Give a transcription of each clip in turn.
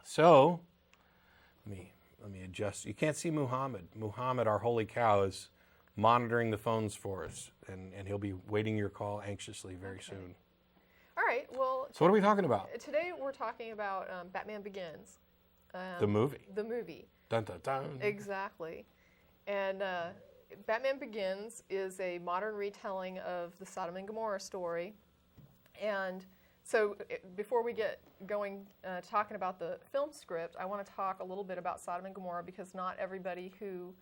So, let me adjust. You can't see Muhammad. Muhammad, our holy cow, is monitoring the phones for us, and he'll be waiting your call anxiously very soon. All right, well... So what are we talking about? Today we're talking about Batman Begins. The movie. The movie. Dun, dun, dun. Exactly. And Batman Begins is a modern retelling of the Sodom and Gomorrah story. And so before we get going talking about the film script, I want to talk a little bit about Sodom and Gomorrah because not everybody who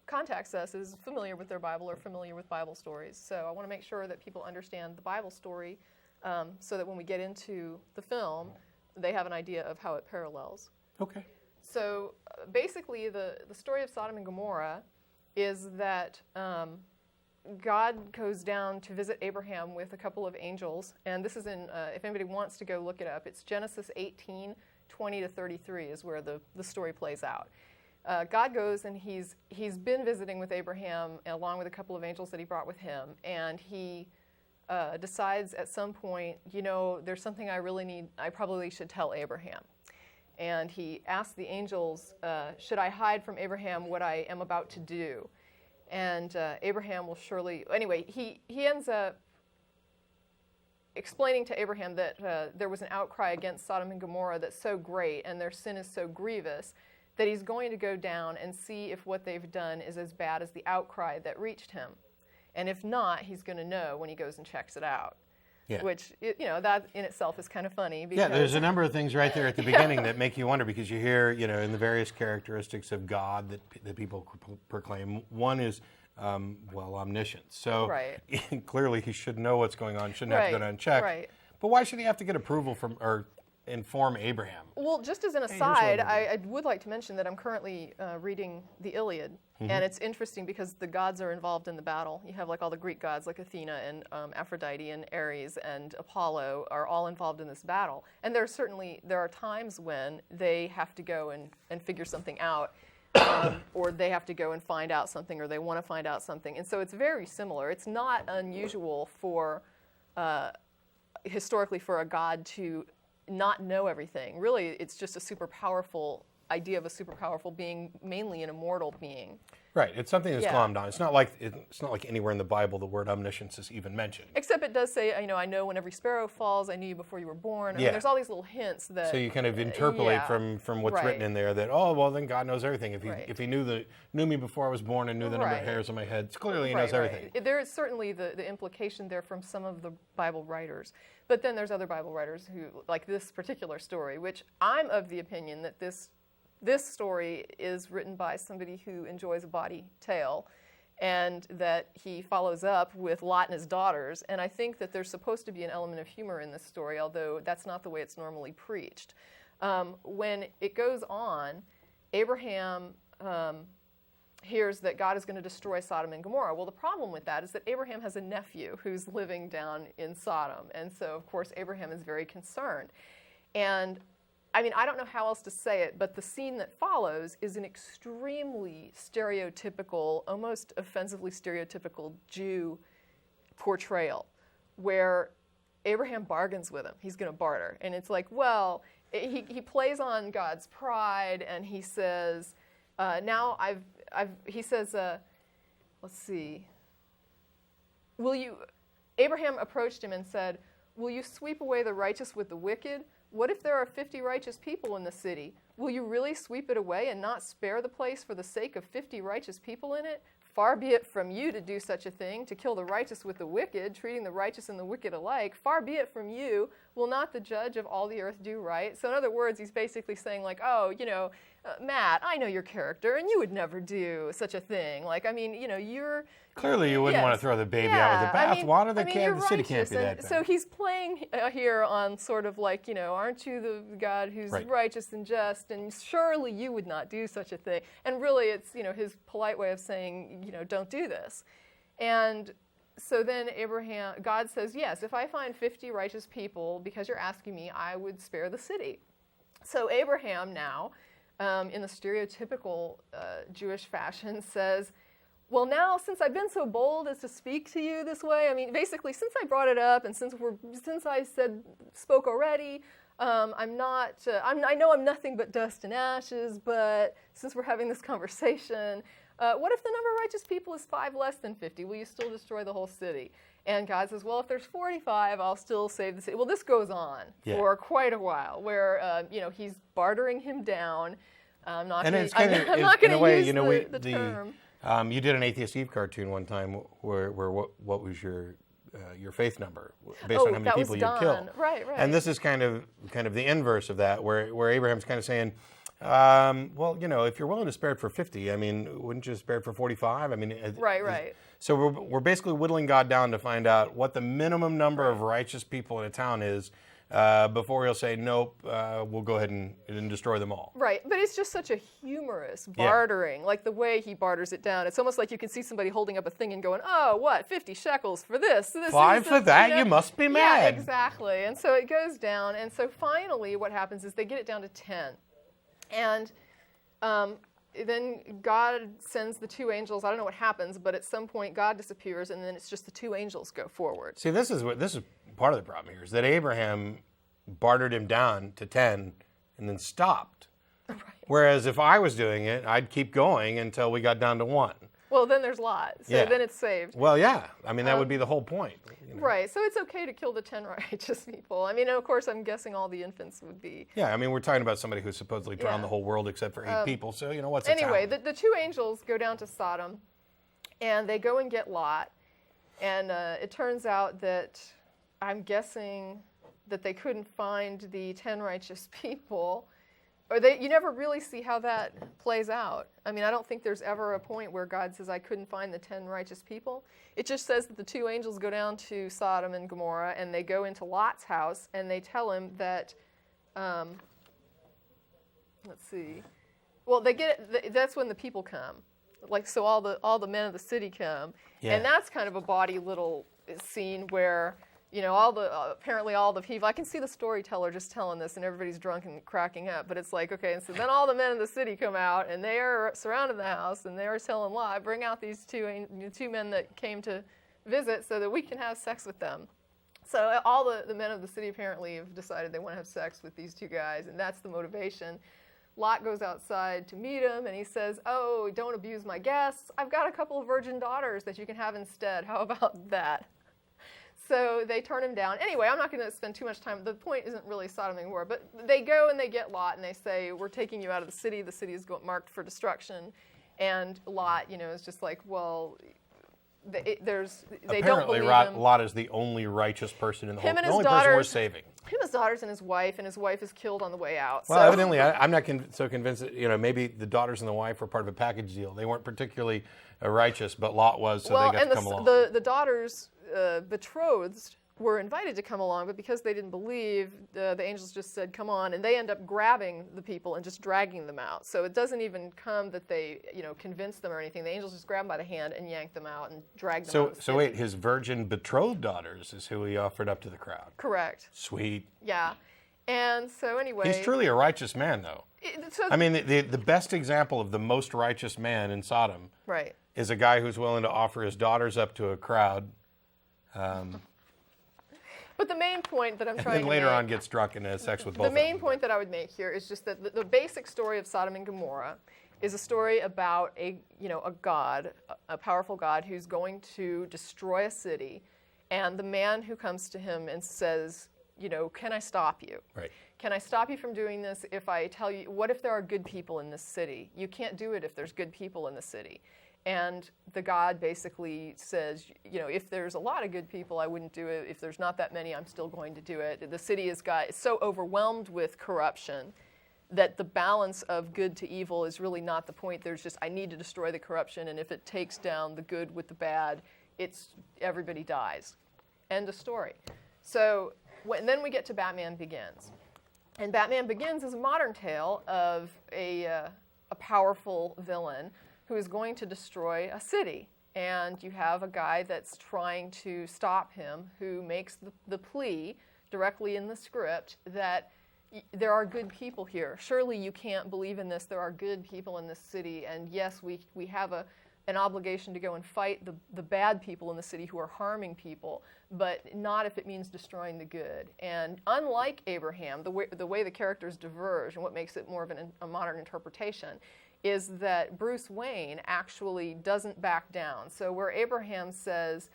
contacts us is familiar with their Bible or familiar with Bible stories. So I want to make sure that people understand the Bible story so that when we get into the film, they have an idea of how it parallels. Okay. So basically the story of Sodom and Gomorrah is that God goes down to visit Abraham with a couple of angels, and this is in, if anybody wants to go look it up, it's Genesis 18, 20 to 33 is where the story plays out. God goes and he's been visiting with Abraham along with a couple of angels that he brought with him, and he decides at some point, there's something I probably should tell Abraham. And he asks the angels, should I hide from Abraham what I am about to do? And Abraham will surely... Anyway, he ends up explaining to Abraham that there was an outcry against Sodom and Gomorrah that's so great and their sin is so grievous that he's going to go down and see if what they've done is as bad as the outcry that reached him. And if not, he's going to know when he goes and checks it out. Yeah. Which, that in itself is kind of funny. Because there's a number of things right there at the beginning that make you wonder because you hear, in the various characteristics of God that people proclaim. One is, omniscience. So clearly he should know what's going on, shouldn't have to go down and check. Right. But why should he have to get approval from or inform Abraham? Well, just as an aside, I would like to mention that I'm currently reading the Iliad. Mm-hmm. And it's interesting because the gods are involved in the battle. You have all the Greek gods like Athena and Aphrodite and Ares and Apollo are all involved in this battle. And there are times when they have to go and figure something out or they have to go and find out something or they want to find out something. And so it's very similar. It's not unusual for historically for a god to not know everything. Really, it's just a super powerful idea of a super powerful being, mainly an immortal being. Right. It's something that's glommed on. It's not like anywhere in the Bible the word omniscience is even mentioned. Except it does say, I know when every sparrow falls, I knew you before you were born. I mean, there's all these little hints that. So you kind of interpolate from what's written in there that then God knows everything. If he knew me before I was born and knew the number of hairs on my head, clearly he knows everything. There is certainly the implication there from some of the Bible writers. But then there's other Bible writers who, like this particular story, which I'm of the opinion that this story is written by somebody who enjoys a bawdy tale and that he follows up with Lot and his daughters. And I think that there's supposed to be an element of humor in this story, although that's not the way it's normally preached. When it goes on, Abraham hears that God is going to destroy Sodom and Gomorrah. Well, the problem with that is that Abraham has a nephew who's living down in Sodom. And so, of course, Abraham is very concerned. And I don't know how else to say it, but the scene that follows is an extremely stereotypical, almost offensively stereotypical Jew portrayal, where Abraham bargains with him. He's going to barter. And it's like, he plays on God's pride, and he says, he says, let's see, Abraham approached him and said, will you sweep away the righteous with the wicked? What if there are 50 righteous people in the city? Will you really sweep it away and not spare the place for the sake of 50 righteous people in it? Far be it from you to do such a thing, to kill the righteous with the wicked, treating the righteous and the wicked alike. Far be it from you. Will not the judge of all the earth do right? So in other words, he's basically saying Matt, I know your character, and you would never do such a thing. You're... Clearly you wouldn't want to throw the baby out with the bathwater. The city can't be that bad. So he's playing here on sort of aren't you the God who's righteous and just, and surely you would not do such a thing. And really it's, his polite way of saying, don't do this. And so then God says, yes, if I find 50 righteous people, because you're asking me, I would spare the city. So Abraham now, in the stereotypical Jewish fashion, says, well, now, since I've been so bold as to speak to you this way, basically, since I brought it up and since I spoke already, I'm not, I know I'm nothing but dust and ashes, but since we're having this conversation, what if the number of righteous people is 5 less than 50? Will you still destroy the whole city? And God says, well, if there's 45, I'll still save the city. Well, this goes on for quite a while, where he's bartering him down. I'm not going to use the term. You did an Atheist Eve cartoon one time where what was your faith number based on how many people you killed. Right. And this is kind of the inverse of that, where Abraham's kind of saying, well, if you're willing to spare it for 50, I mean, wouldn't you spare it for 45? I mean, right. So we're basically whittling God down to find out what the minimum number of righteous people in a town is before he'll say, nope, we'll go ahead and destroy them all. Right, but it's just such a humorous bartering, like the way he barters it down. It's almost like you can see somebody holding up a thing and going, oh, what, 50 shekels for this? 5 for that? You must be mad. Yeah, exactly. And so it goes down. And so finally what happens is they get it down to 10. And then God sends the 2 angels. I don't know what happens, but at some point God disappears, and then it's just the 2 angels go forward. See, this is part of the problem here, is that Abraham bartered him down to 10 and then stopped. Right. Whereas if I was doing it, I'd keep going until we got down to 1. Well, then there's Lot, so then it's saved. Well, yeah. I mean, that would be the whole point. Right, so it's okay to kill the 10 righteous people. I mean, of course, I'm guessing all the infants would be... Yeah, I mean, we're talking about somebody who supposedly drowned the whole world except for 8 people, so, what's the Anyway, the 2 angels go down to Sodom, and they go and get Lot, and it turns out that, I'm guessing that they couldn't find the 10 righteous people, or you never really see how that plays out. I mean, I don't think there's ever a point where God says, I couldn't find the 10 righteous people. It just says that the 2 angels go down to Sodom and Gomorrah, and they go into Lot's house, and they tell him that, let's see. Well, that's when the people come. Like, so all the men of the city come. Yeah. And that's kind of a bawdy little scene where, apparently all the people, I can see the storyteller just telling this and everybody's drunk and cracking up, but it's like, okay, and so then all the men of the city come out and they are surrounding the house and they are telling Lot, bring out these 2 men that came to visit so that we can have sex with them. So all the men of the city apparently have decided they want to have sex with these 2 guys, and that's the motivation. Lot goes outside to meet him, and he says, oh, don't abuse my guests. I've got a couple of virgin daughters that you can have instead. How about that? So they turn him down. Anyway, I'm not going to spend too much time. The point isn't really Sodom and Gomorrah, but they go and they get Lot, and they say, we're taking you out of the city. The city is marked for destruction. And Lot, is just like, well, they don't believe him. Lot is the only righteous person in the whole, the only person worth saving. Him, his daughters, and his wife is killed on the way out. Well, evidently, I'm not so convinced that, maybe the daughters and the wife were part of a package deal. They weren't particularly righteous, but Lot was, so they got to come along. The daughters, betrothed, were invited to come along, but because they didn't believe, the angels just said, come on, and they end up grabbing the people and just dragging them out. So it doesn't even come that they, convince them or anything. The angels just grab them by the hand and yank them out and drag them out. So wait, his virgin betrothed daughters is who he offered up to the crowd. Correct. Sweet. Yeah. And so anyway... He's truly a righteous man, though. I mean, the best example of the most righteous man in Sodom is a guy who's willing to offer his daughters up to a crowd. But the main point that I'm trying to make... And later on gets drunk and has sex with both of them. The main point that I would make here is just that the basic story of Sodom and Gomorrah is a story about a god, a powerful god who's going to destroy a city, and the man who comes to him and says, can I stop you? Right. Can I stop you from doing this if I tell you, what if there are good people in this city? You can't do it if there's good people in the city. And the god basically says, if there's a lot of good people, I wouldn't do it. If there's not that many, I'm still going to do it. The city is so overwhelmed with corruption that the balance of good to evil is really not the point. There's just, I need to destroy the corruption, and if it takes down the good with the bad, everybody dies. End of story. So then we get to Batman Begins. And Batman Begins is a modern tale of a powerful villain who is going to destroy a city. And you have a guy that's trying to stop him, who makes the plea directly in the script that there are good people here. Surely you can't believe in this. There are good people in this city. And yes, we have an obligation to go and fight the bad people in the city who are harming people, but not if it means destroying the good. And unlike Abraham, the way the characters diverge and what makes it more of a modern interpretation is that Bruce Wayne actually doesn't back down. So where Abraham says,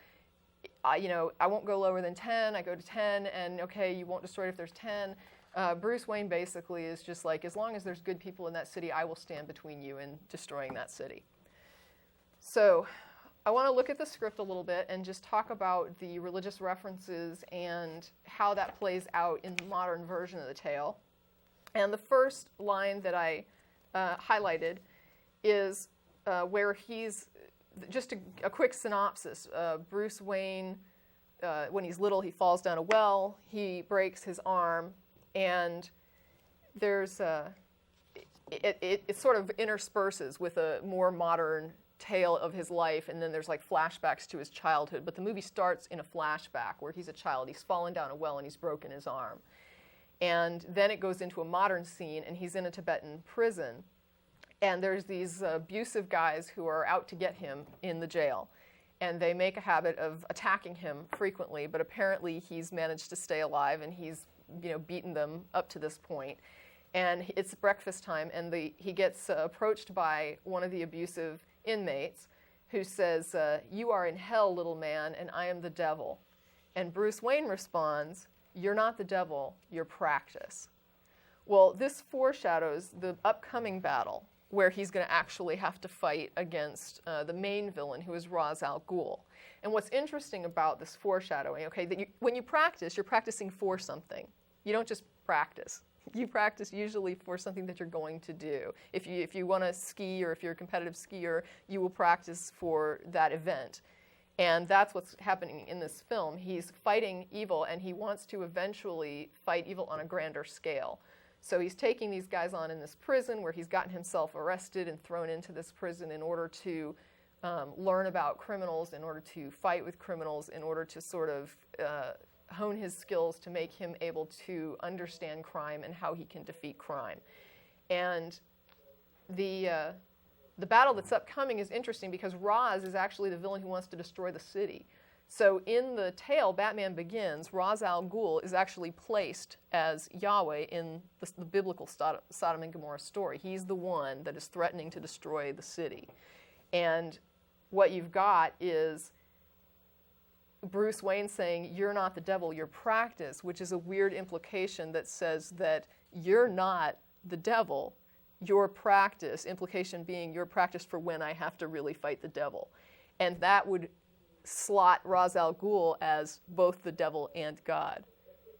I won't go lower than 10, I go to 10, and okay, you won't destroy it if there's 10. Bruce Wayne basically is just like, as long as there's good people in that city, I will stand between you and destroying that city. So I want to look at the script a little bit and just talk about the religious references and how that plays out in the modern version of the tale. And the first line that I highlighted is where he's, just a quick synopsis. Bruce Wayne, when he's little, he falls down a well, he breaks his arm, and there's it sort of intersperses with a more modern tale of his life, and then there's like flashbacks to his childhood. But the movie starts in a flashback where he's a child. He's fallen down a well and he's broken his arm. And then it goes into a modern scene, and he's in a Tibetan prison. And there's these abusive guys who are out to get him in the jail. And they make a habit of attacking him frequently, but apparently he's managed to stay alive, and he's beaten them up to this point. And it's breakfast time, and he gets approached by one of the abusive inmates who says, "You are in hell, little man, and I am the devil." And Bruce Wayne responds, "You're not the devil, you're practice." Well, this foreshadows the upcoming battle where he's going to actually have to fight against the main villain, who is Ra's al Ghul. And what's interesting about this foreshadowing, okay, that when you practice, you're practicing for something. You don't just practice. You practice usually for something that you're going to do. If you want to ski, or if you're a competitive skier, you will practice for that event. And that's what's happening in this film. He's fighting evil, and he wants to eventually fight evil on a grander scale. So he's taking these guys on in this prison where he's gotten himself arrested and thrown into this prison in order to learn about criminals, in order to fight with criminals, in order to sort of hone his skills to make him able to understand crime and how he can defeat crime. And the battle that's upcoming is interesting because Ra's is actually the villain who wants to destroy the city. So in the tale, Batman Begins, Ra's al Ghul is actually placed as Yahweh in the biblical Sodom and Gomorrah story. He's the one that is threatening to destroy the city. And what you've got is Bruce Wayne saying, "You're not the devil, you're practice," which is a weird implication that says that you're not the devil, your practice, implication being your practice for when I have to really fight the devil. And that would slot Ra's al Ghul as both the devil and God.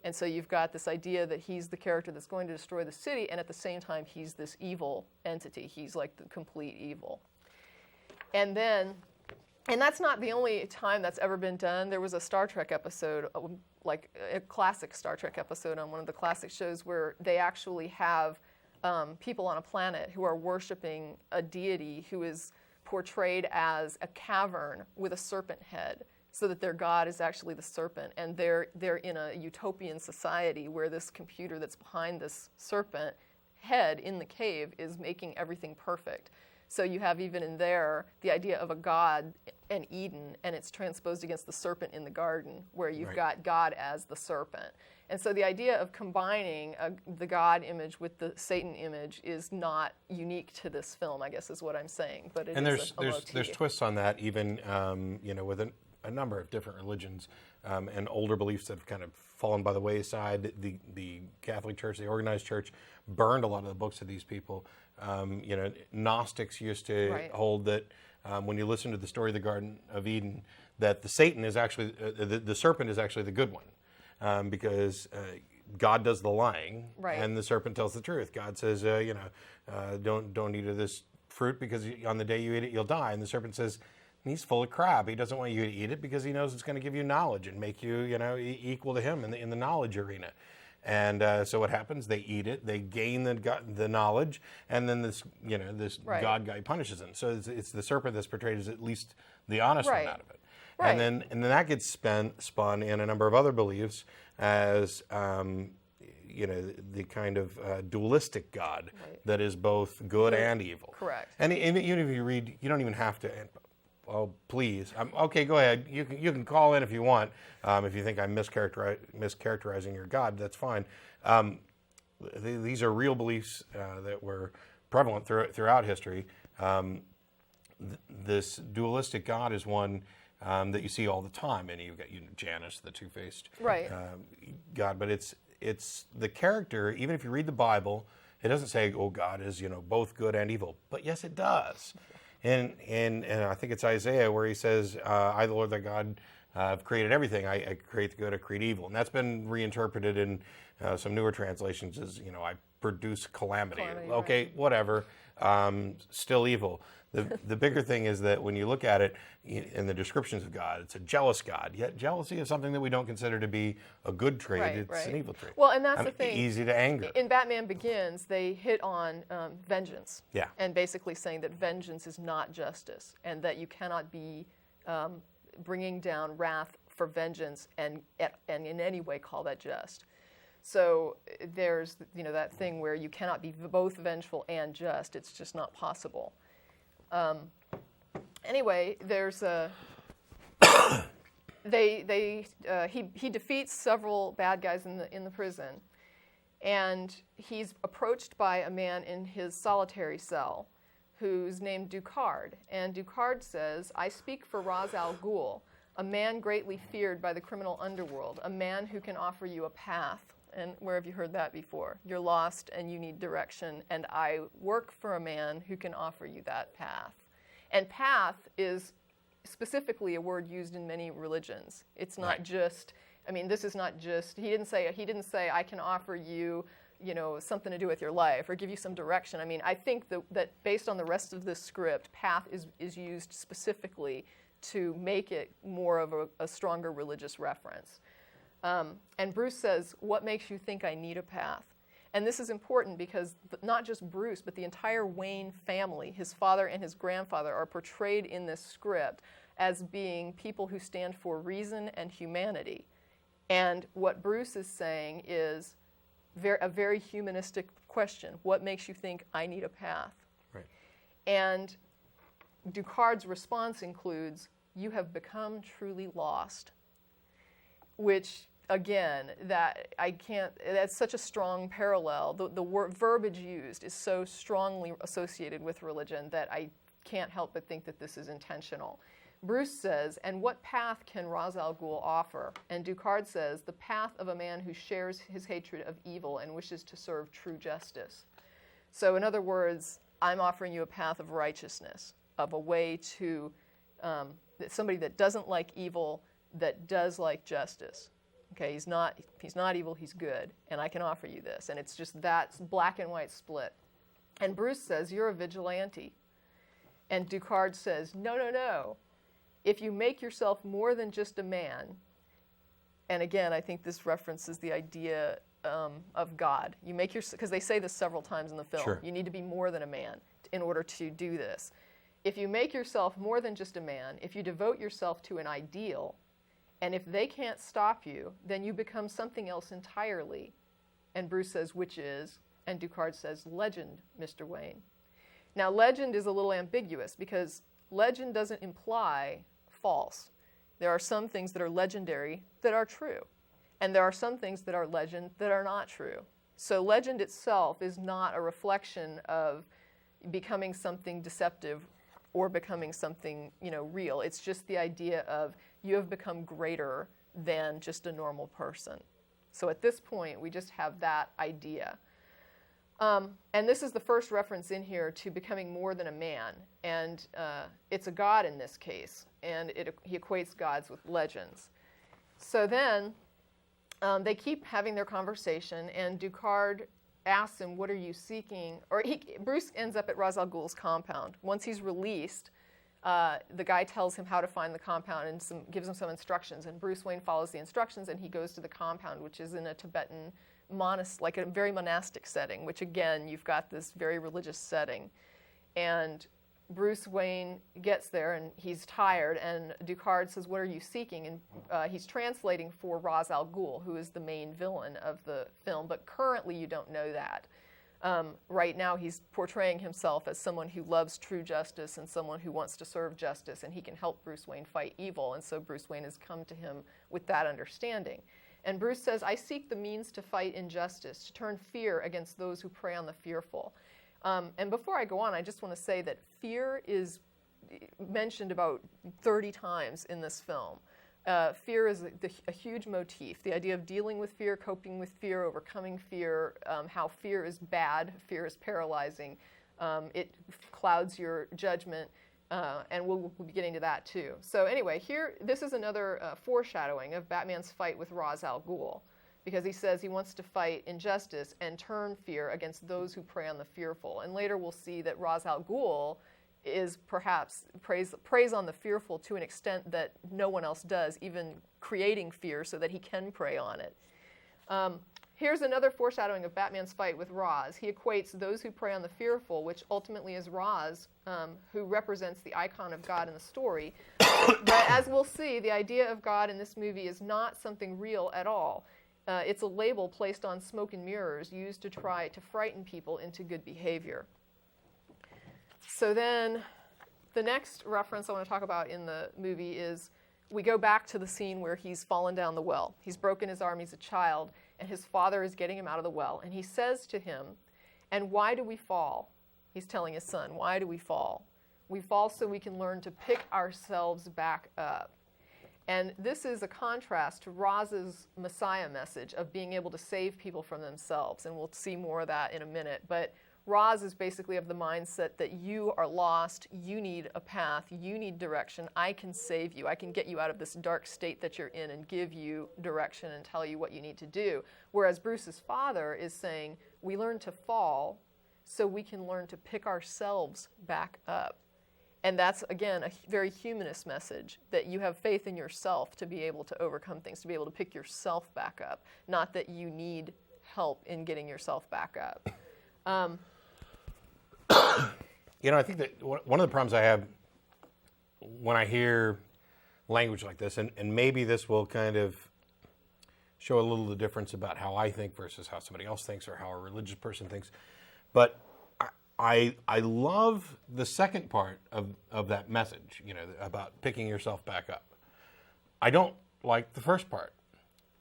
And so you've got this idea that he's the character that's going to destroy the city, and at the same time he's this evil entity. He's like the complete evil. And that's not the only time that's ever been done. There was a Star Trek episode, like a classic Star Trek episode on one of the classic shows, where they actually have people on a planet who are worshiping a deity who is portrayed as a cavern with a serpent head, so that their god is actually the serpent, and they're in a utopian society where this computer that's behind this serpent head in the cave is making everything perfect. So you have even in there the idea of a god and Eden, and it's transposed against the serpent in the garden, where you've got God as the serpent. And so the idea of combining the God image with the Satan image is not unique to this film, I guess is what I'm saying. But it is a motif. There's twists on that, even with a number of different religions and older beliefs that have kind of fallen by the wayside. The Catholic Church, the organized church, burned a lot of the books of these people. Gnostics used to hold that when you listen to the story of the Garden of Eden, that the Satan is actually the serpent is actually the good one. Because God does the lying, and the serpent tells the truth. God says, don't eat of this fruit because on the day you eat it, you'll die. And the serpent says, he's full of crap. He doesn't want you to eat it because he knows it's going to give you knowledge and make you, equal to him in the knowledge arena. And so what happens? They eat it, they gain the knowledge, and then this God guy punishes them. So it's the serpent that's portrayed as at least the honest one out of it. Right. And then that gets spun in a number of other beliefs as, the kind of dualistic God that is both good and evil. Correct. And even if you read, you don't even have to. Oh, please. Okay, go ahead. You can call in if you want. If you think I'm mischaracterizing your God, that's fine. These are real beliefs that were prevalent throughout history. This dualistic God is one that you see all the time, and you've got Janus, the two-faced God. But it's the character. Even if you read the Bible, it doesn't say, "Oh, God is both good and evil," but yes, it does. And I think it's Isaiah where he says, "I, the Lord thy God, have created everything. I create the good, I create evil." And that's been reinterpreted in some newer translations as, I produce calamity. Okay, whatever. Still evil. The bigger thing is that when you look at it in the descriptions of God, it's a jealous God. Yet jealousy is something that we don't consider to be a good trait. It's an evil trait. Well, and that's the thing. Easy to anger. In Batman Begins, they hit on vengeance. Yeah. And basically saying that vengeance is not justice, and that you cannot be bringing down wrath for vengeance and in any way call that just. So there's that thing where you cannot be both vengeful and just. It's just not possible. Anyway, there's he defeats several bad guys in the prison, and he's approached by a man in his solitary cell who's named Ducard. And Ducard says, "I speak for Ra's al Ghul, a man greatly feared by the criminal underworld, a man who can offer you a path." And where have you heard that before? You're lost and you need direction, and I work for a man who can offer you that path. And path is specifically a word used in many religions. It's not just, this is not just, he didn't say I can offer you, something to do with your life or give you some direction. I think that based on the rest of this script, path is used specifically to make it more of a stronger religious reference. And Bruce says, "What makes you think I need a path?" And this is important because not just Bruce, but the entire Wayne family, his father and his grandfather, are portrayed in this script as being people who stand for reason and humanity. And what Bruce is saying is a very humanistic question. What makes you think I need a path? Right. And Ducard's response includes, "You have become truly lost," which, again, that's such a strong parallel. The verbiage used is so strongly associated with religion that I can't help but think that this is intentional. Bruce says, "And what path can Ra's al Ghul offer?" And Ducard says, "The path of a man who shares his hatred of evil and wishes to serve true justice." So in other words, I'm offering you a path of righteousness, of a way to, somebody that doesn't like evil, that does like justice. Okay, he's not evil, he's good, and I can offer you this. And it's just that black and white split. And Bruce says, "You're a vigilante." And Ducard says, No. If you make yourself more than just a man," and again, I think this references the idea of God. You make because they say this several times in the film. Sure. You need to be more than a man in order to do this. If you make yourself more than just a man, if you devote yourself to an ideal, and if they can't stop you, then you become something else entirely. And Bruce says, "Which is?" And Ducard says, "Legend, Mr. Wayne." Now, legend is a little ambiguous because legend doesn't imply false. There are some things that are legendary that are true. And there are some things that are legend that are not true. So legend itself is not a reflection of becoming something deceptive or becoming something, real. It's just the idea of you have become greater than just a normal person. So at this point, we just have that idea. And this is the first reference in here to becoming more than a man. And it's a god in this case. And he equates gods with legends. So then they keep having their conversation, and Ducard asks him, "What are you seeking?" Or Bruce ends up at Ra's al Ghul's compound. Once he's released, the guy tells him how to find the compound and gives him some instructions. And Bruce Wayne follows the instructions, and he goes to the compound, which is in a Tibetan like a very monastic setting, which again, you've got this very religious setting. And Bruce Wayne gets there, and he's tired, and Ducard says, "What are you seeking?" And he's translating for Ra's al Ghul, who is the main villain of the film, but currently you don't know that. Right now he's portraying himself as someone who loves true justice and someone who wants to serve justice, and he can help Bruce Wayne fight evil, and so Bruce Wayne has come to him with that understanding. And Bruce says, "I seek the means to fight injustice, to turn fear against those who prey on the fearful." And before I go on, I just want to say that fear is mentioned about 30 times in this film. Fear is a huge motif. The idea of dealing with fear, coping with fear, overcoming fear, how fear is bad, fear is paralyzing, it clouds your judgment, and we'll be getting to that too. So anyway, this is another foreshadowing of Batman's fight with Ra's al Ghul, because he says he wants to fight injustice and turn fear against those who prey on the fearful. And later we'll see that Ra's al Ghul is perhaps preys on the fearful to an extent that no one else does, even creating fear so that he can prey on it. Here's another foreshadowing of Batman's fight with Ra's. He equates those who prey on the fearful, which ultimately is Ra's, who represents the icon of God in the story. But as we'll see, the idea of God in this movie is not something real at all. It's a label placed on smoke and mirrors used to try to frighten people into good behavior. So then the next reference I want to talk about in the movie is we go back to the scene where he's fallen down the well. He's broken his arm, he's a child, and his father is getting him out of the well. And he says to him, "And why do we fall?" He's telling his son, "Why do we fall? We fall so we can learn to pick ourselves back up." And this is a contrast to Raz's Messiah message of being able to save people from themselves. And we'll see more of that in a minute. But Raz is basically of the mindset that you are lost, you need a path, you need direction, I can save you, I can get you out of this dark state that you're in and give you direction and tell you what you need to do. Whereas Bruce's father is saying, we learn to fall so we can learn to pick ourselves back up. And that's, again, a very humanist message, that you have faith in yourself to be able to overcome things, to be of pick yourself back up, not that you need help in getting yourself back up. I think that one of the problems I have when I hear language like this, and maybe this will kind of show a little the difference about how I think versus how somebody else thinks or how a religious person thinks, but I love the second part of that message, about picking yourself back up. I don't like the first part,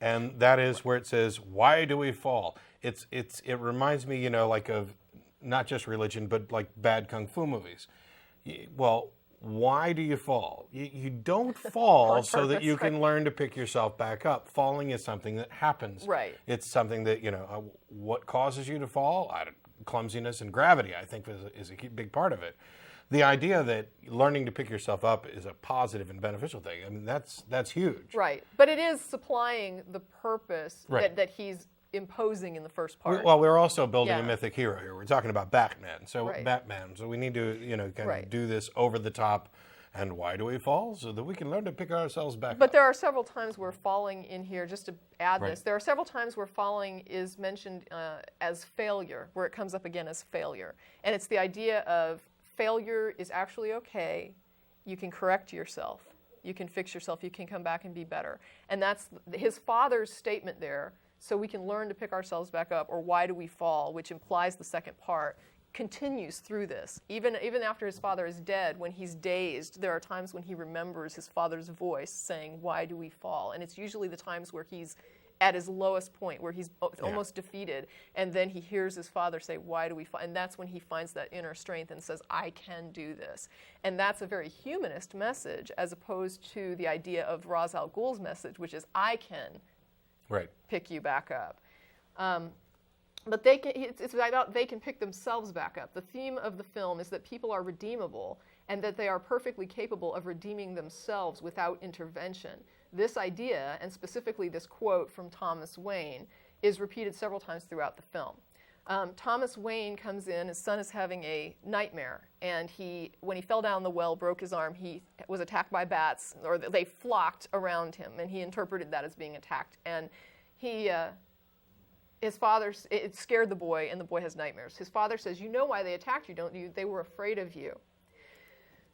and that is where it says, "Why do we fall?" It reminds me, like of not just religion, but like bad kung fu movies. Well, why do you fall? You don't fall so that you can learn to pick yourself back up. Falling is something that happens. Right. It's something that, what causes you to fall? Clumsiness and gravity, I think, is a big part of it. The idea that learning to pick yourself up is a positive and beneficial thing, I mean, that's huge. Right. But it is supplying the purpose right. that he's imposing in the first part. Well, we're also building a mythic hero here. We're talking about Batman. So right. Batman. So we need to, kind right. of do this over the top. And why do we fall? So that we can learn to pick ourselves back up. But there are several times where falling in here, just to add right. this, there are several times where falling is mentioned as failure, where it comes up again as failure. And it's the idea of failure is actually okay. You can correct yourself. You can fix yourself. You can come back and be better. And that's his father's statement there. So we can learn to pick ourselves back up, or why do we fall, which implies the second part, continues through this. Even after his father is dead, when he's dazed, there are times when he remembers his father's voice saying, "Why do we fall?" And it's usually the times where he's at his lowest point, where he's almost defeated, and then he hears his father say, "Why do we fall?" And that's when he finds that inner strength and says, "I can do this." And that's a very humanist message, as opposed to the idea of Ra's al Ghul's message, which is, "I can right. pick you back up." But it's about they can pick themselves back up. The theme of the film is that people are redeemable and that they are perfectly capable of redeeming themselves without intervention. This idea, and specifically this quote from Thomas Wayne, is repeated several times throughout the film. Thomas Wayne comes in, his son is having a nightmare, and when he fell down the well, broke his arm, he was attacked by bats, or they flocked around him, and he interpreted that as being attacked. And his father, it scared the boy, and the boy has nightmares. His father says, "You know why they attacked you, don't you? They were afraid of you."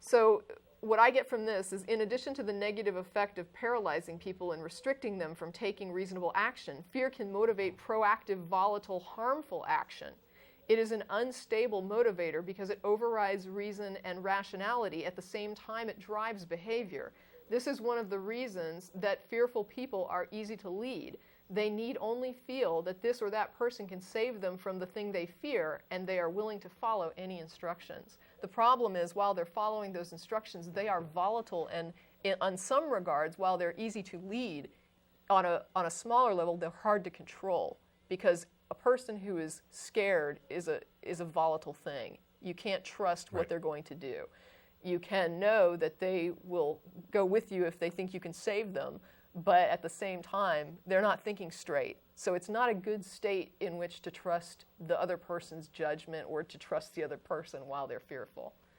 So what I get from this is, in addition to the negative effect of paralyzing people and restricting them from taking reasonable action, fear can motivate proactive, volatile, harmful action. It is an unstable motivator because it overrides reason and rationality. At the same time, it drives behavior. This is one of the reasons that fearful people are easy to lead. They need only feel that this or that person can save them from the thing they fear, and they are willing to follow any instructions. The problem is, while they're following those instructions, they are volatile, and on some regards, while they're easy to lead, on a smaller level, they're hard to control, because a person who is scared is a volatile thing. You can't trust what they're going to do. You can know that they will go with you if they think you can save them, but at the same time, they're not thinking straight. So it's not a good state in which to trust the other person's judgment or to trust the other person while they're fearful.